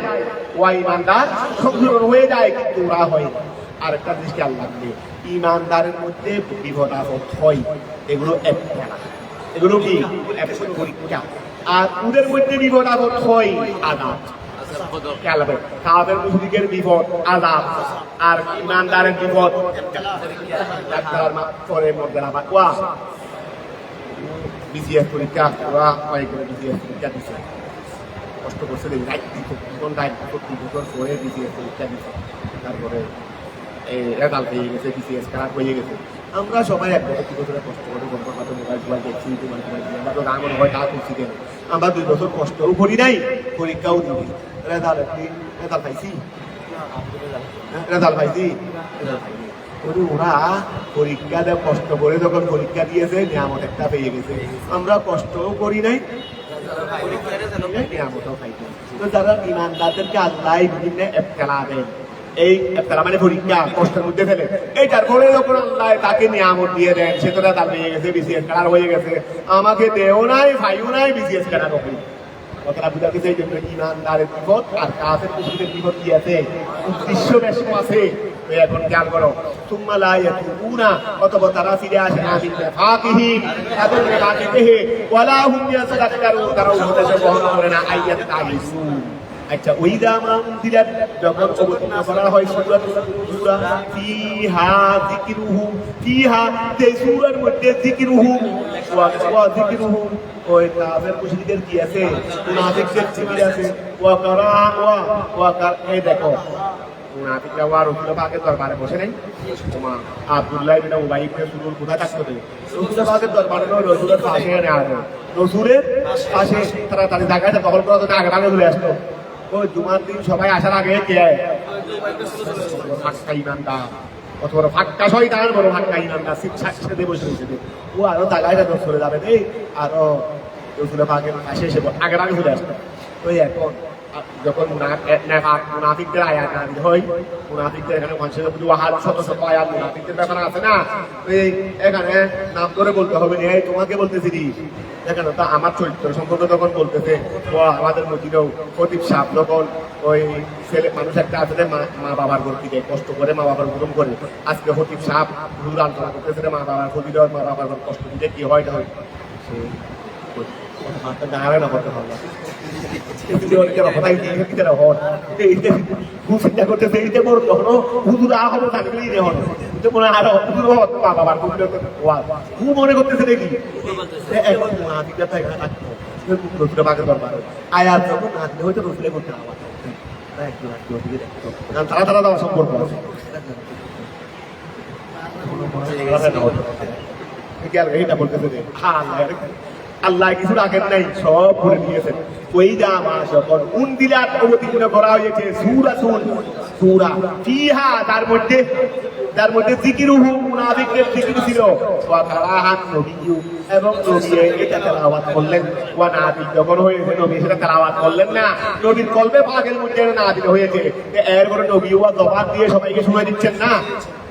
[SPEAKER 1] ওয়া ইমানদার সংশোধন হয়ে যায়, কিন্তু ওরা হয় না। আর একটা জিনিস খেয়াল রাখবে, ইমানদারের মধ্যে বিপদ আপদ হয়, এগুলো একটা, এগুলো কি একটা পরীক্ষা। আর ওদের মধ্যে বিপদ আপদ হয় আযাব, খেয়াল রাখবে, কাফের মুশরিকের বিপদ আযাব, আর ইমানদারের বিপদ ডাক্তার পরে মধ্যে না ওয়া বিসিএস পরীক্ষা, ওরা হয় করে বিসিএস পরীক্ষা দিচ্ছে, কষ্ট করছে, প্রতি বছর পরে বিসিএস পরীক্ষা দিচ্ছে, তারপরে রেজাল্ট হয়ে গেছে, বিসিএস খারাপ হয়ে গেছে। আমরা সবাই এক বছর 2 বছরে কষ্ট করে গল্পের মোবাইল টোবাইল দেখছি, আমরা তো রামন হয় তা করছি কেন, আমরা 2 বছর কষ্টও করি নাই, পরীক্ষাও দিই, রেজাল্ট পাইছি, রেজাল্ট পাইছি। ওরা পরীক্ষা দেয় কষ্ট করে, যখন পরীক্ষা দিয়েছে নিয়ামত একটা পেয়ে গেছে, আমরা কষ্টও করি নাই, নিয়ামতও পাইছি। তো যারা ইমানদারদেরকে আল্লাহ বিভিন্ন ইবতিলা দেন, এই ইবতিলা মানে পরীক্ষা, কষ্টের মধ্যে ফেলে, এইটার পরে যখন আল্লাহ তাকে নিয়ামত দিয়ে দেন, সে তো রেজাল্ট পেয়ে গেছে, বিসিএস খারাপ হয়ে গেছে, আমাকে দেও নাই, ভাইও নাই, বিসিএস খারাপ হবে। কথাটা বুঝা গেছে, এই জন্য ইমানদারের বিপদ আর কাফের মুশরিকের বিপদ কি আছে, উদ্দেশ্য বেশম আছে। তো এখন খেয়াল করো, সুম্মা লা ইয়াতুবুনা, অতঃপর তারা ফিরে আসে না, মিন নিফাকিহিম, তাদের নেফাকি থেকে, ওয়ালা হুম ইয়াযাক্কারুন, তারা উপদেশ গ্রহণ করে না, আইয়াত তাইসু, আচ্ছা ওই দামান দিলেন যখন অবতীর্ণ করা হয় সূরা ফিহা যিকরুহু ফিহা যে সূরার মধ্যে যিকরুহু ওয়া যিকরুহু ওই কাফের মুশরিকদের কি আছে মুনাফিকদের কি আছে ওয়া কারা ওয়া এই দেখো মুনাফিকরা ওয়া রাসূল পাকের দরবারে বসে নাই তোমার আব্দুল্লাহ ইবনে উবাই ইবনে সুলুল কোথা থাকতো রাসূল পাকের দরবারে রাসূলের পাশে না রাসূলের পাশে তাড়াতাড়ি জায়গাটা দখল করা তো আগে আগে চলে আসতো ওই জুমার দিন সবাই আসার আগে কে ফাঁকা ইমানদার অত বড় ফাঁকা শয়তান বড় ফাঁকা ইমানদার সাথে বসে রয়েছে ও আরো জায়গাটা চলে যাবে রে আরো রাসূলের পাকের পাশে এসে আগে আগে চলে আসতো ওই এখন যখন মুনাফিকদের আয়াত নাযিল হয় মুনাফিকদের এখানে মানুষের প্রতি ওয়াহাদ শত শত আয়াত মুনাফিকদের ব্যাপার আছে না এই এখানে নাম করে বলতে হবে না এই তোমাকে বলতেছি নি এখানে তো আমার চরিত্র সম্পর্কে তখন বলতেছে ও আমাদের মসজিদেও খতিব সাহেব যখন ওই ছেলে মানুষ একটা আছে মা বাবার ঘর থেকে কষ্ট করে মা বাবার গরম করে আজকে খতিব সাহেব হুজুর আলোচনা করতেছে মা বাবার ক্ষতি দেওয়ার মা বাবার কষ্ট দিতে কি হয় না হয় সে দাঁড়ায় না করতে পারলো চিন্তা করতেছে এইটা বড় তখন হুজুর আরো থাকলেই হন মনে হয় আরো বাবার মনে করতেছে দেখি এখন এখানে থাকতো রসুলের বাঘের দরবার আয়াত যখন নাচলে হয়তো রসুলে করতে হবে তারা তারা দেওয়া সম্পর্ক আছে এইটা বলতেছে আল্লাহ কিছু রাখেন নাই সব করে দিয়েছেন ওই জামা যখন উনদিলাত অবতীর্ণ করা হয়েছে সূরা ফিহা তার মধ্যে যিকিরুহু মুনাফিকদের যিকির ছিল ওয়া কারাহান নবিয়্যু এবং নবী এটা তেলাওয়াত করলেন ওয়া নাযিল যখন হয়েছে নবী সেটা তেলাওয়াত করলেন না নবীর কলবে পাকের মধ্যে নাযিল হয়েছে এরপরে নবী ওয়া জবান দিয়ে সবাইকে শুনে দিচ্ছেন না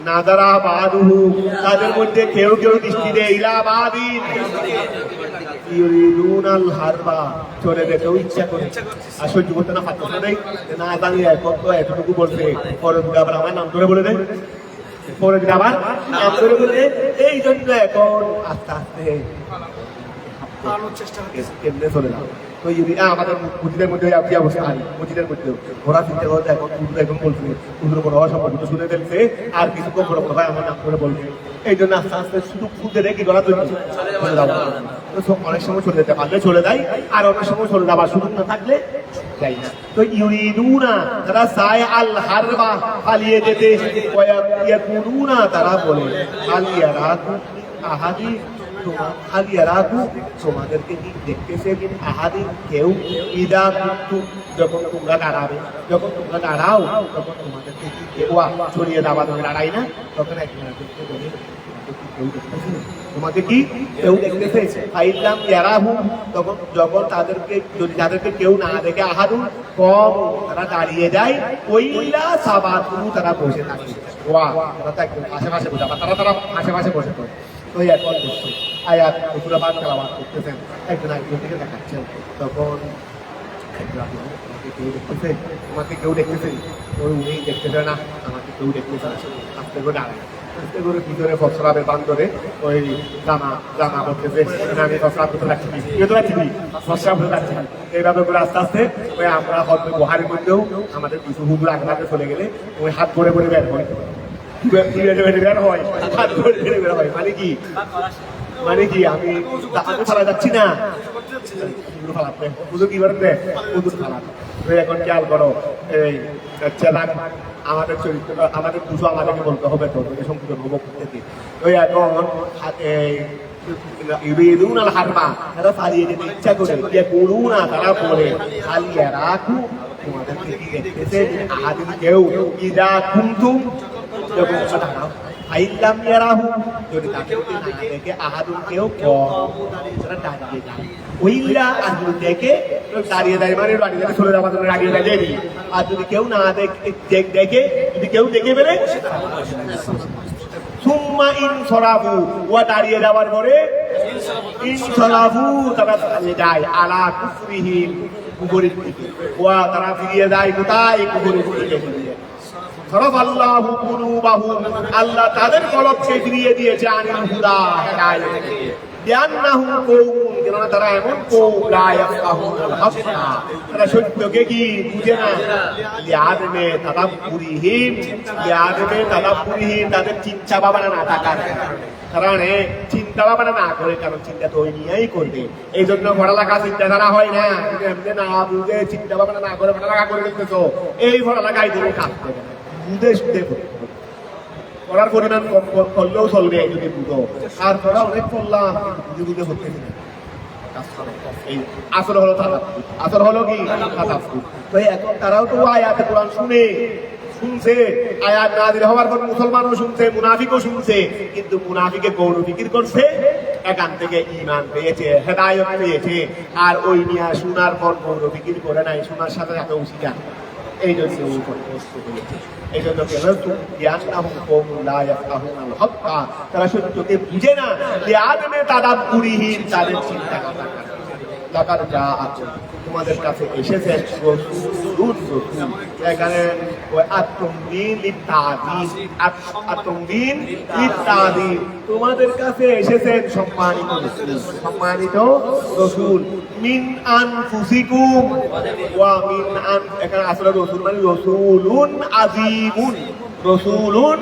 [SPEAKER 1] নাজারা বাদুহু তাদের মধ্যে কেউ কেউ দৃষ্টি দেয় ইলা বাদিন ইউরিদুনাল হারবা চলে যেতেও ইচ্ছা করে আর সহ্য করতে না পারতো না জানি এখন তো এতটুকু বলছে পরে আবার আমার নাম ধরে বলে দেয় পরে আবার নাম ধরে বলে এই জন্য এখন আস্তে আস্তে কেমনে চলে যাবে তো আমাদের মসজিদের মধ্যে কি অবস্থা মসজিদের মধ্যে ঘোরা চিন্তা করতে এখন এখন বলছে হুজুর বড় হওয়া সম্পর্ক শুনে ফেলছে আর কিছু কম বড় ভাই আমার নাম করে বলছে এই জন্য আস্তে আস্তে শুধু খুঁজে রেখে গলা তৈরি চলে যাবো অনেক সময় চলে যেতে পারলে চলে যায় আর অনেক সময় চলে যাবার সুযোগ না থাকলে যাই না তো ইউরিদুনা তারা চায় আল হারবা পালিয়ে যেতে ইয়াকুলুনা তারা বলে আলিয়ারাকু আহাদি তোমাদেরকে কি দেখতেছে আহাদি কেউ ইদা যখন তোমরা দাঁড়াবে যখন তোমরা দাঁড়াও তখন তোমাদেরকে কি কেউ ছড়িয়ে দাবা তুমি দাঁড়াই না তখন একজনকে বলে তোমাকে কি কেউ দেখতেছে ফাইলাম ইয়ারাহু তখন যখন তাদেরকে কেউ না দেখে আহাদু কম তারা দাঁড়িয়ে যায় ওইলা সাবাতু তারা বসে থাকে তারা তো একদম আশেপাশে বসে তারা আশেপাশে বসে পড়ে তো এখন দেখছে আয়াত রসুল পাক তেলাওয়াত করতেছেন একজন একজনকে দেখাচ্ছেন তখন তোমাকে কেউ দেখতেছে ওই উনি দেখতেছে না আমাকে কেউ দেখতেছে আস্তে করে দাঁড়ায় আস্তে করে ভিতরে ফসলাবের বান্ধরে ওই জামা করতেছে আমি ফসলাব করতে রাখছি ফসলাব করতে রাখছি এইভাবে করে আস্তে আস্তে ওই আমরা হয়তো গুহারের মধ্যেও আমাদের কিছু হুজুর আগে চলে গেলে ওই হাত করে বের হয় মানে কি আমি ফেলা যাচ্ছি না কি করতে এখন খেয়াল করো এই আমাদের চরিত্র আমাদের পুজো আমাদেরকে বলতে হবে তো সম্পূর্ণ হবো থেকে ওই এখন তারা পালিয়ে যেতে ইচ্ছা করে করু না তারা বলে খালিয়া রাখু তোমাদেরকে কি দেখতেছে আহাদিন কেউ ইদা কুনতুম যখন দাঁড়াও আইলাম ইয়ারাহু যদি তাদেরকে না দেখে আহাদুন কেউ তারা দাঁড়িয়ে যায় ওইলা আহাদুন দেখে দাঁড়িয়ে দেয় মানে দাঁড়িয়ে চলে যাওয়ার জন্য দাঁড়িয়ে দেয় আর যদি কেউ না দেখে যদি কেউ দেখে ফেলে সুম্মা ইনসরাফু ওয়া দাঁড়িয়ে যাওয়ার পরে ইনসরাফু তারা দাঁড়িয়ে যায় আলা কুফরিহিম কুফরির দিকে ওয়া তারা ফিরিয়ে যায় কোথায় কুফরির দিকে আল্লাহ তাদের কলবকে ফিরিয়ে দিয়েছে আনিল হুদা হেদায়েত কেননা তারা এমন কওম লা ইয়াফকাহুনাল হাক্কা, তারা সত্যকে কি বুঝে না। লিআদমে তাদাব্বুরিহিম, তাদের চিন্তা ভাবনা না থাকার কারণে, চিন্তা ভাবনা না করে, কারণ চিন্তা তো ওই নিয়েই করবে। এই জন্য পড়ালেখা চিন্তাধারা হয় না, এমনি না বুঝে চিন্তা ভাবনা না করে পড়ালেখা করে ফেলতেছ, এই পড়ালেখায় তুমি কাজ করবে না, বুঝে শুধু পড়ার পরিমাণ কম করলেও চলবে যদি বুঝো। আর পড়া অনেক পড়লাম, বুঝে বুঝে করতেছি না। আসল হলো তাদাব্বুর, আসল হলো কি তাদাব্বুর। তো এখন তারাও তো আয়াতে কোরআন শুনছে, আয়াত নাযিল হওয়ার পর মুসলমানও শুনছে, মুনাফিকও শুনছে, কিন্তু মুনাফিকে গৌর ফিকির করছে, এখান থেকে ঈমান পেয়েছে, হেদায়েত পেয়েছে, আর ওই নিয়া শোনার পর গৌর ফিকির করে নাই, শোনার সাথে সাথে উশিয়া। এই জন্য এই জন্য তারা সত্যকে বুঝে না, লিআদমে তাদাব্বুরিহিম, তাদের চিন্তা ভাবনা। লাকাদ জাআকুম, তোমাদের কাছে এসেছেন রাসূলুন, এখানে ওই আত-তানবীহ লিত-তাযীম, তোমাদের কাছে এসেছেন সম্মানিত রাসূল, মিন আনফুসিকুম ওয়া মিন এখানে আসলে রাসূল মানে রাসূলুন আযীমুন, রাসূলুন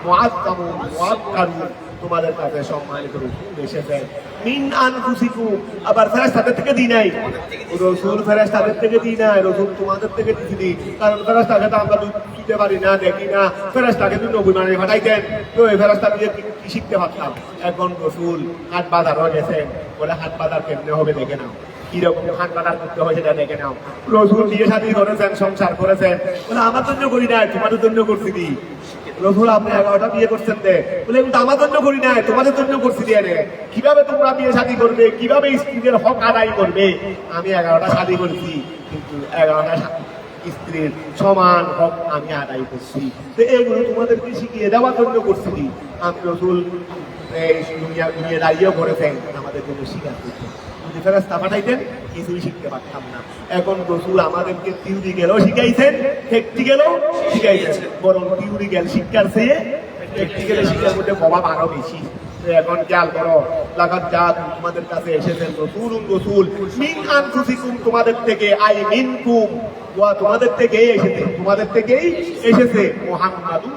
[SPEAKER 1] মুআজ্জামুন মুআক্কারুন, তোমাদের কাছে সম্মানিত রাসূল এসেছেন। মিন আনফুসিকুম, আবার ফেরেশতাদের থেকে দিই নাই, রাসূল ফেরেশতাদের থেকে দিই নাই, রাসূল তোমাদের থেকে দিই, কারণ ফেরেশতাকে তো আমরা দিতে পারি না, দেখি না। ফেরেশতাকে যদি নবী মানে পাঠাইতেন, তো এই ফেরেশতা দিয়ে কি শিখতে পারতাম। এখন রাসূল হাট বাজারও গেছেন, বলে হাট বাজার কেমনে হবে দেখে নাও, কিরকম হাট বাজার করতে হয় সেটা দেখে নাও। রাসূল বিয়ে শাদী করেছেন, সংসার করেছেন, বলে আমার জন্য করি নাই, তোমাদের জন্য করছি কি। রাসূল আপনি 11টা বিয়ে করছেন দে, বলে কিন্তু আমার জন্য করি নাই, তোমাদের জন্য করছি দিয়ে রে। কিভাবে তোমরা বিয়ে শাদী করবে, কিভাবে স্ত্রীদের হক আদায় করবে। আমি 11টা শাদী করেছি, কিন্তু 11টা স্ত্রীর সমান হক আমি আদায় করছি, তো এইগুলো তোমাদেরকে শিখিয়ে দেওয়ার জন্য করছি। আমি রাসূল দুনিয়া দাঁড়িয়েও করেছেন আমাদের জন্য শিখার জন্য। যদি ফেরেশতা পাঠাইতেন কিছুই শিখতে পারতাম না। এখন রাসূল আমাদেরকে থিওরিক্যালও শিখাইছেন, প্র্যাকটিক্যালও শিখাইছেন, বরং থিওরিক্যাল শিক্ষার চেয়ে প্র্যাকটিক্যাল শিক্ষার মধ্যে প্রভাব আরো বেশি। এখন খেয়াল করো, লাকাদ জাআকুম, তোমাদের কাছে এসেছেন রাসূলুন, রাসূল, মিন আনফুসিকুম, তোমাদের থেকে, আই মিনকুম, ওয়া তোমাদের থেকেই এসেছে, মুহাম্মাদুন